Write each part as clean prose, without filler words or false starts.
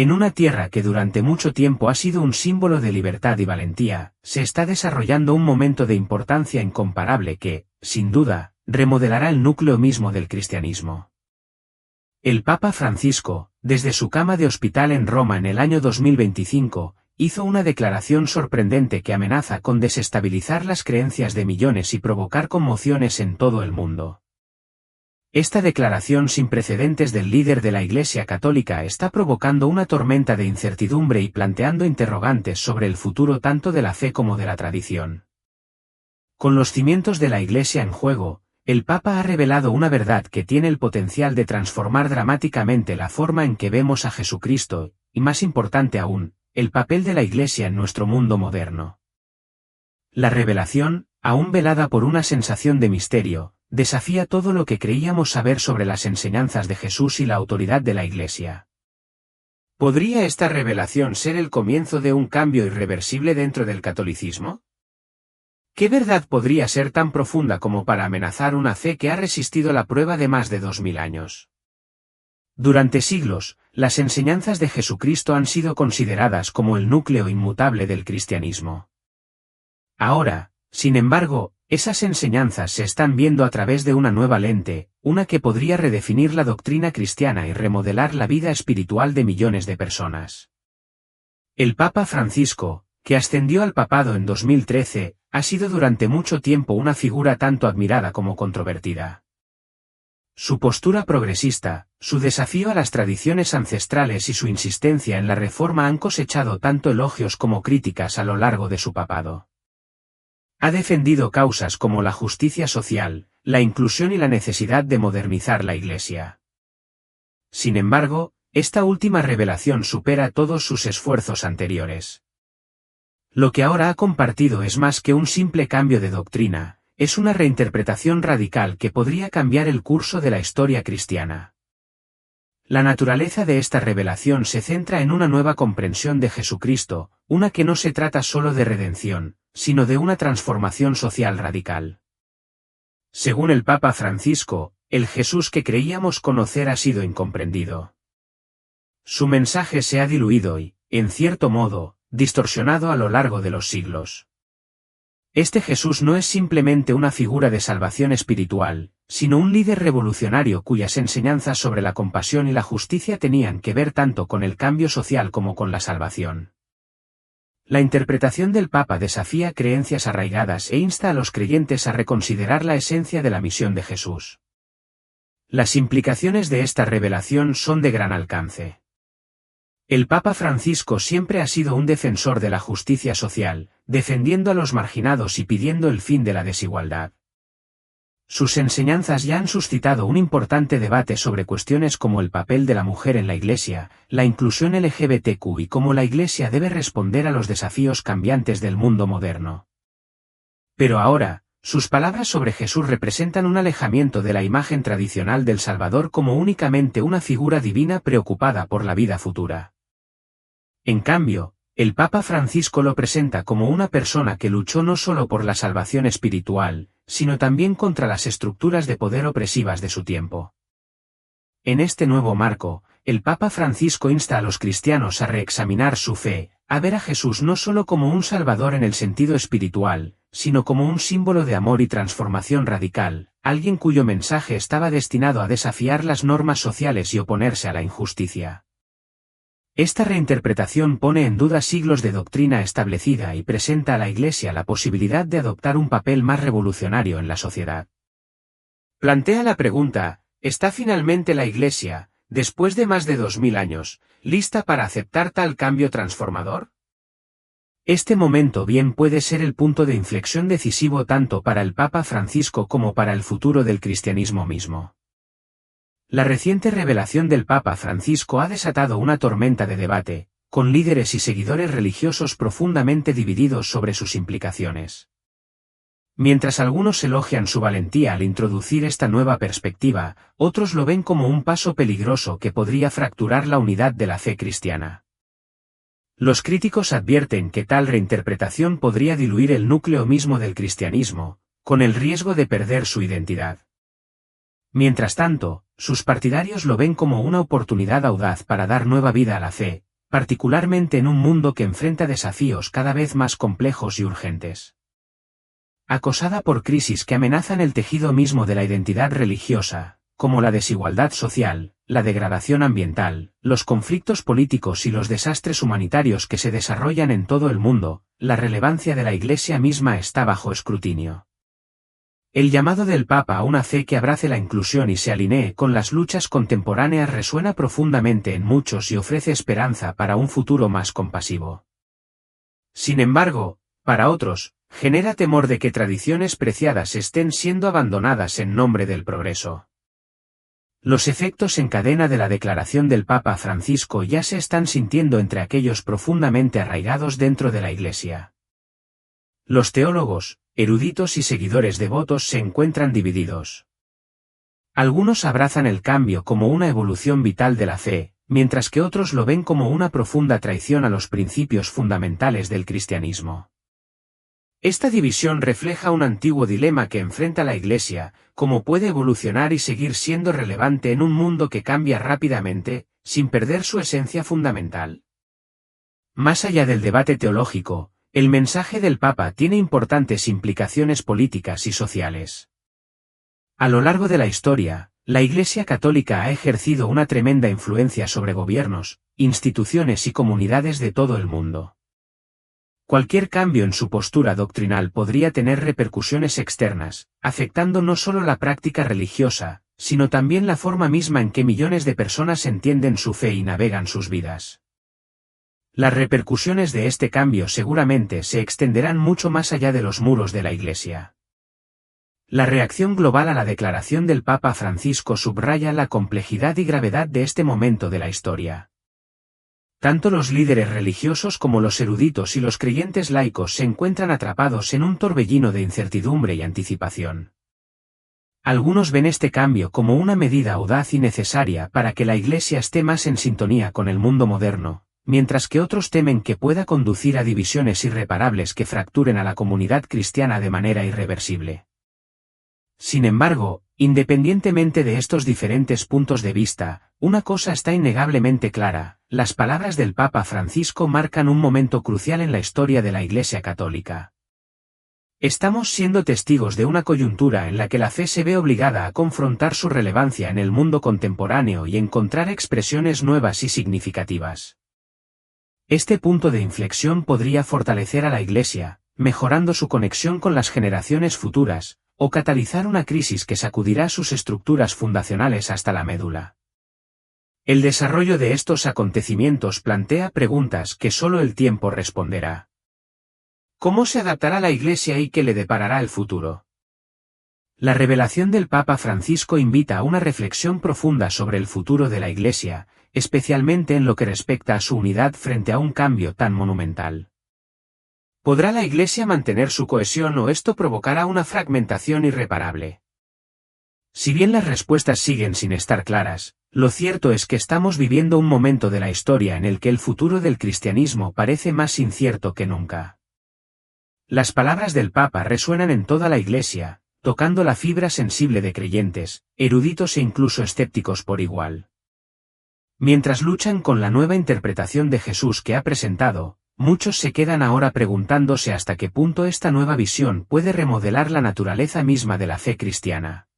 En una tierra que durante mucho tiempo ha sido un símbolo de libertad y valentía, se está desarrollando un momento de importancia incomparable que, sin duda, remodelará el núcleo mismo del cristianismo. El Papa Francisco, desde su cama de hospital en Roma en el año 2025, hizo una declaración sorprendente que amenaza con desestabilizar las creencias de millones y provocar conmociones en todo el mundo. Esta declaración sin precedentes del líder de la Iglesia Católica está provocando una tormenta de incertidumbre y planteando interrogantes sobre el futuro tanto de la fe como de la tradición. Con los cimientos de la Iglesia en juego, el Papa ha revelado una verdad que tiene el potencial de transformar dramáticamente la forma en que vemos a Jesucristo, y más importante aún, el papel de la Iglesia en nuestro mundo moderno. La revelación, aún velada por una sensación de misterio, desafía todo lo que creíamos saber sobre las enseñanzas de Jesús y la autoridad de la Iglesia. ¿Podría esta revelación ser el comienzo de un cambio irreversible dentro del catolicismo? ¿Qué verdad podría ser tan profunda como para amenazar una fe que ha resistido la prueba de más de 2000 años? Durante siglos, las enseñanzas de Jesucristo han sido consideradas como el núcleo inmutable del cristianismo. Ahora, sin embargo, esas enseñanzas se están viendo a través de una nueva lente, una que podría redefinir la doctrina cristiana y remodelar la vida espiritual de millones de personas. El Papa Francisco, que ascendió al papado en 2013, ha sido durante mucho tiempo una figura tanto admirada como controvertida. Su postura progresista, su desafío a las tradiciones ancestrales y su insistencia en la reforma han cosechado tanto elogios como críticas a lo largo de su papado. Ha defendido causas como la justicia social, la inclusión y la necesidad de modernizar la Iglesia. Sin embargo, esta última revelación supera todos sus esfuerzos anteriores. Lo que ahora ha compartido es más que un simple cambio de doctrina, es una reinterpretación radical que podría cambiar el curso de la historia cristiana. La naturaleza de esta revelación se centra en una nueva comprensión de Jesucristo, una que no se trata solo de redención, sino de una transformación social radical. Según el Papa Francisco, el Jesús que creíamos conocer ha sido incomprendido. Su mensaje se ha diluido y, en cierto modo, distorsionado a lo largo de los siglos. Este Jesús no es simplemente una figura de salvación espiritual, sino un líder revolucionario cuyas enseñanzas sobre la compasión y la justicia tenían que ver tanto con el cambio social como con la salvación. La interpretación del Papa desafía creencias arraigadas e insta a los creyentes a reconsiderar la esencia de la misión de Jesús. Las implicaciones de esta revelación son de gran alcance. El Papa Francisco siempre ha sido un defensor de la justicia social, defendiendo a los marginados y pidiendo el fin de la desigualdad. Sus enseñanzas ya han suscitado un importante debate sobre cuestiones como el papel de la mujer en la Iglesia, la inclusión LGBTQ y cómo la Iglesia debe responder a los desafíos cambiantes del mundo moderno. Pero ahora, sus palabras sobre Jesús representan un alejamiento de la imagen tradicional del Salvador como únicamente una figura divina preocupada por la vida futura. En cambio, el Papa Francisco lo presenta como una persona que luchó no solo por la salvación espiritual, sino también contra las estructuras de poder opresivas de su tiempo. En este nuevo marco, el Papa Francisco insta a los cristianos a reexaminar su fe, a ver a Jesús no solo como un salvador en el sentido espiritual, sino como un símbolo de amor y transformación radical, alguien cuyo mensaje estaba destinado a desafiar las normas sociales y oponerse a la injusticia. Esta reinterpretación pone en duda siglos de doctrina establecida y presenta a la Iglesia la posibilidad de adoptar un papel más revolucionario en la sociedad. Plantea la pregunta, ¿está finalmente la Iglesia, después de más de 2000 años, lista para aceptar tal cambio transformador? Este momento bien puede ser el punto de inflexión decisivo tanto para el Papa Francisco como para el futuro del cristianismo mismo. La reciente revelación del Papa Francisco ha desatado una tormenta de debate, con líderes y seguidores religiosos profundamente divididos sobre sus implicaciones. Mientras algunos elogian su valentía al introducir esta nueva perspectiva, otros lo ven como un paso peligroso que podría fracturar la unidad de la fe cristiana. Los críticos advierten que tal reinterpretación podría diluir el núcleo mismo del cristianismo, con el riesgo de perder su identidad. Mientras tanto, sus partidarios lo ven como una oportunidad audaz para dar nueva vida a la fe, particularmente en un mundo que enfrenta desafíos cada vez más complejos y urgentes. Acosada por crisis que amenazan el tejido mismo de la identidad religiosa, como la desigualdad social, la degradación ambiental, los conflictos políticos y los desastres humanitarios que se desarrollan en todo el mundo, la relevancia de la Iglesia misma está bajo escrutinio. El llamado del Papa a una fe que abrace la inclusión y se alinee con las luchas contemporáneas resuena profundamente en muchos y ofrece esperanza para un futuro más compasivo. Sin embargo, para otros, genera temor de que tradiciones preciadas estén siendo abandonadas en nombre del progreso. Los efectos en cadena de la declaración del Papa Francisco ya se están sintiendo entre aquellos profundamente arraigados dentro de la Iglesia. Los teólogos, eruditos y seguidores devotos se encuentran divididos. Algunos abrazan el cambio como una evolución vital de la fe, mientras que otros lo ven como una profunda traición a los principios fundamentales del cristianismo. Esta división refleja un antiguo dilema que enfrenta la Iglesia: cómo puede evolucionar y seguir siendo relevante en un mundo que cambia rápidamente, sin perder su esencia fundamental. Más allá del debate teológico, el mensaje del Papa tiene importantes implicaciones políticas y sociales. A lo largo de la historia, la Iglesia Católica ha ejercido una tremenda influencia sobre gobiernos, instituciones y comunidades de todo el mundo. Cualquier cambio en su postura doctrinal podría tener repercusiones externas, afectando no solo la práctica religiosa, sino también la forma misma en que millones de personas entienden su fe y navegan sus vidas. Las repercusiones de este cambio seguramente se extenderán mucho más allá de los muros de la Iglesia. La reacción global a la declaración del Papa Francisco subraya la complejidad y gravedad de este momento de la historia. Tanto los líderes religiosos como los eruditos y los creyentes laicos se encuentran atrapados en un torbellino de incertidumbre y anticipación. Algunos ven este cambio como una medida audaz y necesaria para que la Iglesia esté más en sintonía con el mundo moderno, mientras que otros temen que pueda conducir a divisiones irreparables que fracturen a la comunidad cristiana de manera irreversible. Sin embargo, independientemente de estos diferentes puntos de vista, una cosa está innegablemente clara: las palabras del Papa Francisco marcan un momento crucial en la historia de la Iglesia Católica. Estamos siendo testigos de una coyuntura en la que la fe se ve obligada a confrontar su relevancia en el mundo contemporáneo y encontrar expresiones nuevas y significativas. Este punto de inflexión podría fortalecer a la Iglesia, mejorando su conexión con las generaciones futuras, o catalizar una crisis que sacudirá sus estructuras fundacionales hasta la médula. El desarrollo de estos acontecimientos plantea preguntas que solo el tiempo responderá. ¿Cómo se adaptará la Iglesia y qué le deparará el futuro? La revelación del Papa Francisco invita a una reflexión profunda sobre el futuro de la Iglesia, especialmente en lo que respecta a su unidad frente a un cambio tan monumental. ¿Podrá la Iglesia mantener su cohesión o esto provocará una fragmentación irreparable? Si bien las respuestas siguen sin estar claras, lo cierto es que estamos viviendo un momento de la historia en el que el futuro del cristianismo parece más incierto que nunca. Las palabras del Papa resuenan en toda la Iglesia, tocando la fibra sensible de creyentes, eruditos e incluso escépticos por igual. Mientras luchan con la nueva interpretación de Jesús que ha presentado, muchos se quedan ahora preguntándose hasta qué punto esta nueva visión puede remodelar la naturaleza misma de la fe cristiana.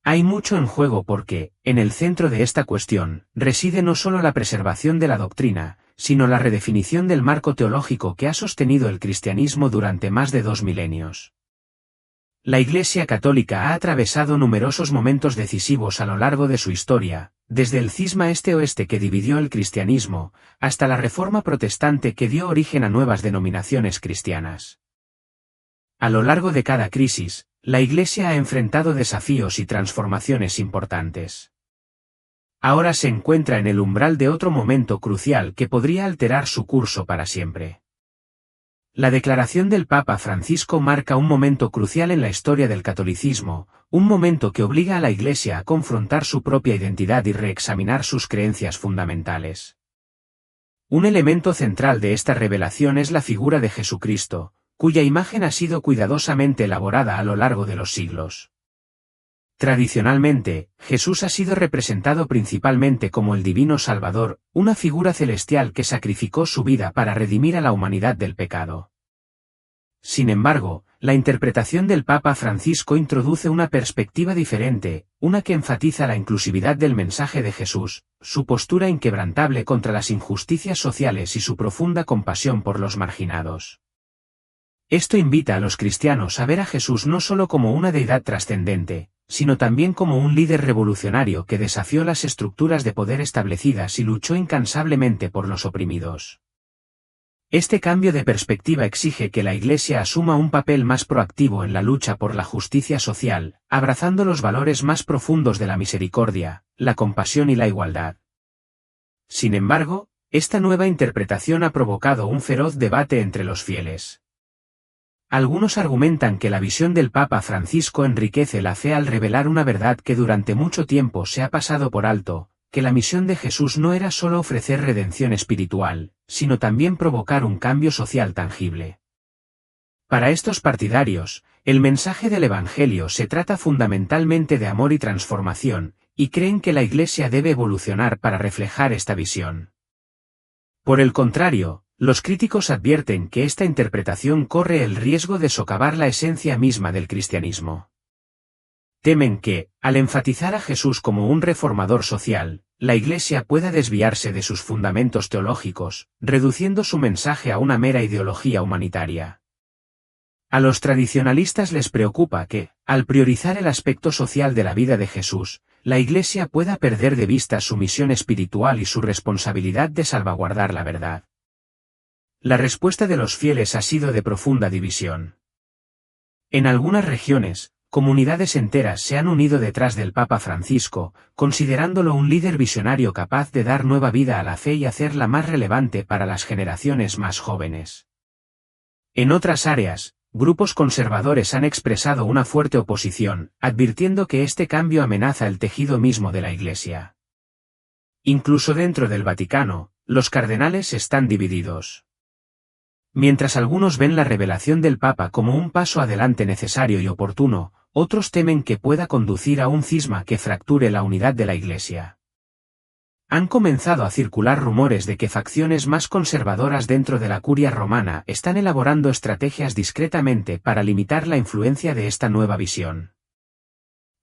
Hay mucho en juego porque, en el centro de esta cuestión, reside no solo la preservación de la doctrina, sino la redefinición del marco teológico que ha sostenido el cristianismo durante más de 2 milenios. La Iglesia Católica ha atravesado numerosos momentos decisivos a lo largo de su historia, desde el cisma este-oeste que dividió el cristianismo, hasta la Reforma protestante que dio origen a nuevas denominaciones cristianas. A lo largo de cada crisis, la Iglesia ha enfrentado desafíos y transformaciones importantes. Ahora se encuentra en el umbral de otro momento crucial que podría alterar su curso para siempre. La declaración del Papa Francisco marca un momento crucial en la historia del catolicismo, un momento que obliga a la Iglesia a confrontar su propia identidad y reexaminar sus creencias fundamentales. Un elemento central de esta revelación es la figura de Jesucristo, cuya imagen ha sido cuidadosamente elaborada a lo largo de los siglos. Tradicionalmente, Jesús ha sido representado principalmente como el divino Salvador, una figura celestial que sacrificó su vida para redimir a la humanidad del pecado. Sin embargo, la interpretación del Papa Francisco introduce una perspectiva diferente, una que enfatiza la inclusividad del mensaje de Jesús, su postura inquebrantable contra las injusticias sociales y su profunda compasión por los marginados. Esto invita a los cristianos a ver a Jesús no solo como una deidad trascendente, sino también como un líder revolucionario que desafió las estructuras de poder establecidas y luchó incansablemente por los oprimidos. Este cambio de perspectiva exige que la Iglesia asuma un papel más proactivo en la lucha por la justicia social, abrazando los valores más profundos de la misericordia, la compasión y la igualdad. Sin embargo, esta nueva interpretación ha provocado un feroz debate entre los fieles. Algunos argumentan que la visión del Papa Francisco enriquece la fe al revelar una verdad que durante mucho tiempo se ha pasado por alto, que la misión de Jesús no era solo ofrecer redención espiritual, sino también provocar un cambio social tangible. Para estos partidarios, el mensaje del Evangelio se trata fundamentalmente de amor y transformación, y creen que la Iglesia debe evolucionar para reflejar esta visión. Por el contrario, los críticos advierten que esta interpretación corre el riesgo de socavar la esencia misma del cristianismo. Temen que, al enfatizar a Jesús como un reformador social, la Iglesia pueda desviarse de sus fundamentos teológicos, reduciendo su mensaje a una mera ideología humanitaria. A los tradicionalistas les preocupa que, al priorizar el aspecto social de la vida de Jesús, la Iglesia pueda perder de vista su misión espiritual y su responsabilidad de salvaguardar la verdad. La respuesta de los fieles ha sido de profunda división. En algunas regiones, comunidades enteras se han unido detrás del Papa Francisco, considerándolo un líder visionario capaz de dar nueva vida a la fe y hacerla más relevante para las generaciones más jóvenes. En otras áreas, grupos conservadores han expresado una fuerte oposición, advirtiendo que este cambio amenaza el tejido mismo de la Iglesia. Incluso dentro del Vaticano, los cardenales están divididos. Mientras algunos ven la revelación del Papa como un paso adelante necesario y oportuno, otros temen que pueda conducir a un cisma que fracture la unidad de la Iglesia. Han comenzado a circular rumores de que facciones más conservadoras dentro de la Curia romana están elaborando estrategias discretamente para limitar la influencia de esta nueva visión.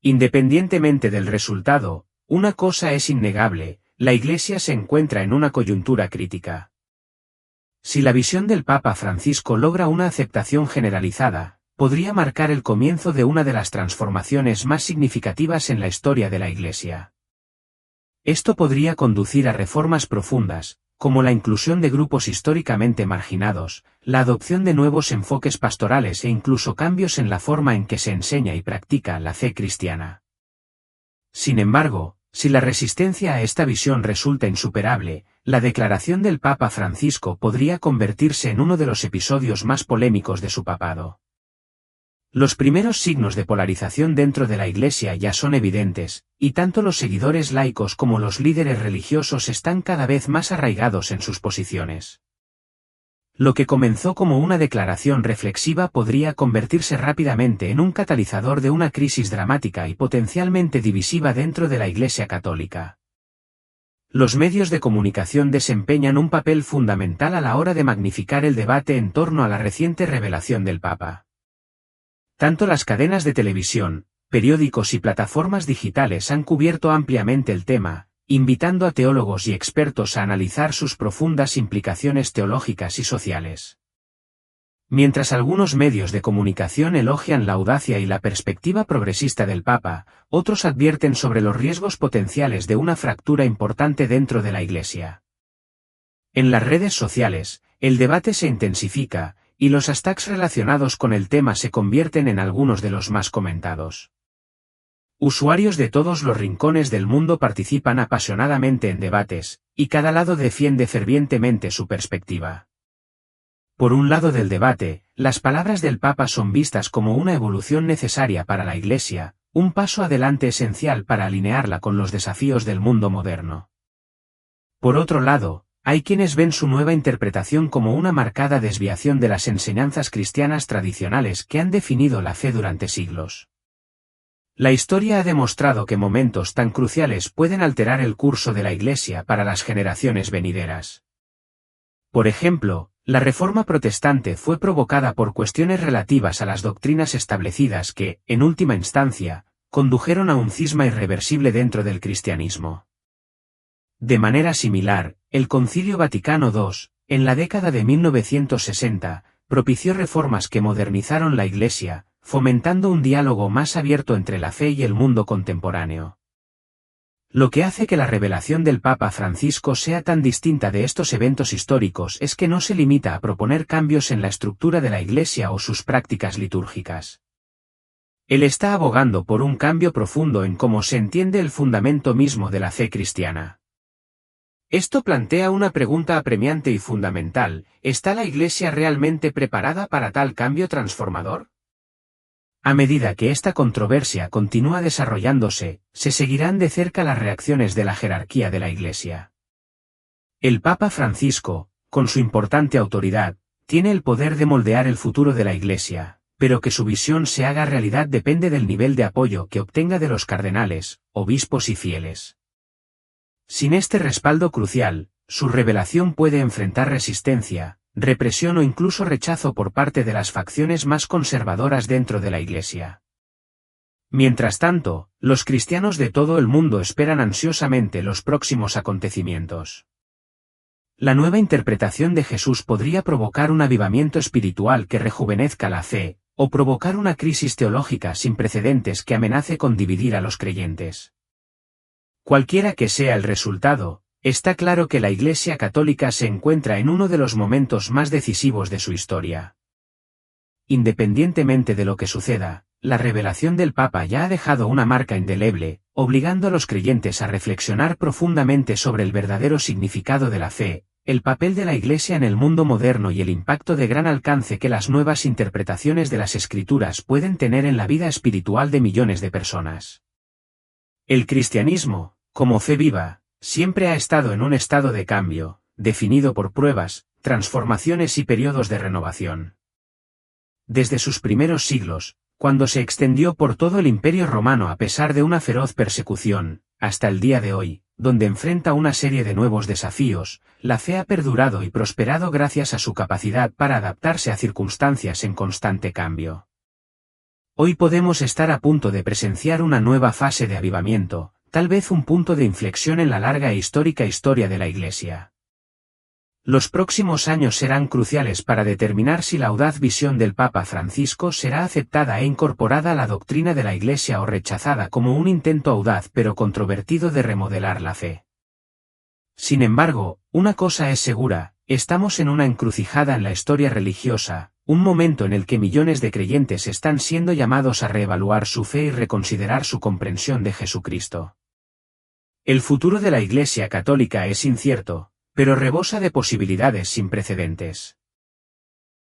Independientemente del resultado, una cosa es innegable, la Iglesia se encuentra en una coyuntura crítica. Si la visión del Papa Francisco logra una aceptación generalizada, podría marcar el comienzo de una de las transformaciones más significativas en la historia de la Iglesia. Esto podría conducir a reformas profundas, como la inclusión de grupos históricamente marginados, la adopción de nuevos enfoques pastorales e incluso cambios en la forma en que se enseña y practica la fe cristiana. Sin embargo, si la resistencia a esta visión resulta insuperable, la declaración del Papa Francisco podría convertirse en uno de los episodios más polémicos de su papado. Los primeros signos de polarización dentro de la Iglesia ya son evidentes, y tanto los seguidores laicos como los líderes religiosos están cada vez más arraigados en sus posiciones. Lo que comenzó como una declaración reflexiva podría convertirse rápidamente en un catalizador de una crisis dramática y potencialmente divisiva dentro de la Iglesia católica. Los medios de comunicación desempeñan un papel fundamental a la hora de magnificar el debate en torno a la reciente revelación del Papa. Tanto las cadenas de televisión, periódicos y plataformas digitales han cubierto ampliamente el tema, invitando a teólogos y expertos a analizar sus profundas implicaciones teológicas y sociales. Mientras algunos medios de comunicación elogian la audacia y la perspectiva progresista del Papa, otros advierten sobre los riesgos potenciales de una fractura importante dentro de la Iglesia. En las redes sociales, el debate se intensifica, y los hashtags relacionados con el tema se convierten en algunos de los más comentados. Usuarios de todos los rincones del mundo participan apasionadamente en debates, y cada lado defiende fervientemente su perspectiva. Por un lado del debate, las palabras del Papa son vistas como una evolución necesaria para la Iglesia, un paso adelante esencial para alinearla con los desafíos del mundo moderno. Por otro lado, hay quienes ven su nueva interpretación como una marcada desviación de las enseñanzas cristianas tradicionales que han definido la fe durante siglos. La historia ha demostrado que momentos tan cruciales pueden alterar el curso de la Iglesia para las generaciones venideras. Por ejemplo, la Reforma protestante fue provocada por cuestiones relativas a las doctrinas establecidas que, en última instancia, condujeron a un cisma irreversible dentro del cristianismo. De manera similar, el Concilio Vaticano II, en la década de 1960, propició reformas que modernizaron la Iglesia, fomentando un diálogo más abierto entre la fe y el mundo contemporáneo. Lo que hace que la revelación del Papa Francisco sea tan distinta de estos eventos históricos es que no se limita a proponer cambios en la estructura de la Iglesia o sus prácticas litúrgicas. Él está abogando por un cambio profundo en cómo se entiende el fundamento mismo de la fe cristiana. Esto plantea una pregunta apremiante y fundamental: ¿está la Iglesia realmente preparada para tal cambio transformador? A medida que esta controversia continúa desarrollándose, se seguirán de cerca las reacciones de la jerarquía de la Iglesia. El Papa Francisco, con su importante autoridad, tiene el poder de moldear el futuro de la Iglesia, pero que su visión se haga realidad depende del nivel de apoyo que obtenga de los cardenales, obispos y fieles. Sin este respaldo crucial, su revelación puede enfrentar resistencia, represión o incluso rechazo por parte de las facciones más conservadoras dentro de la Iglesia. Mientras tanto, los cristianos de todo el mundo esperan ansiosamente los próximos acontecimientos. La nueva interpretación de Jesús podría provocar un avivamiento espiritual que rejuvenezca la fe, o provocar una crisis teológica sin precedentes que amenace con dividir a los creyentes. Cualquiera que sea el resultado, está claro que la Iglesia Católica se encuentra en uno de los momentos más decisivos de su historia. Independientemente de lo que suceda, la revelación del Papa ya ha dejado una marca indeleble, obligando a los creyentes a reflexionar profundamente sobre el verdadero significado de la fe, el papel de la Iglesia en el mundo moderno y el impacto de gran alcance que las nuevas interpretaciones de las Escrituras pueden tener en la vida espiritual de millones de personas. El cristianismo, como fe viva, siempre ha estado en un estado de cambio, definido por pruebas, transformaciones y periodos de renovación. Desde sus primeros siglos, cuando se extendió por todo el Imperio Romano a pesar de una feroz persecución, hasta el día de hoy, donde enfrenta una serie de nuevos desafíos, la fe ha perdurado y prosperado gracias a su capacidad para adaptarse a circunstancias en constante cambio. Hoy podemos estar a punto de presenciar una nueva fase de avivamiento, tal vez un punto de inflexión en la larga e histórica historia de la Iglesia. Los próximos años serán cruciales para determinar si la audaz visión del Papa Francisco será aceptada e incorporada a la doctrina de la Iglesia o rechazada como un intento audaz pero controvertido de remodelar la fe. Sin embargo, una cosa es segura: estamos en una encrucijada en la historia religiosa, un momento en el que millones de creyentes están siendo llamados a reevaluar su fe y reconsiderar su comprensión de Jesucristo. El futuro de la Iglesia Católica es incierto, pero rebosa de posibilidades sin precedentes.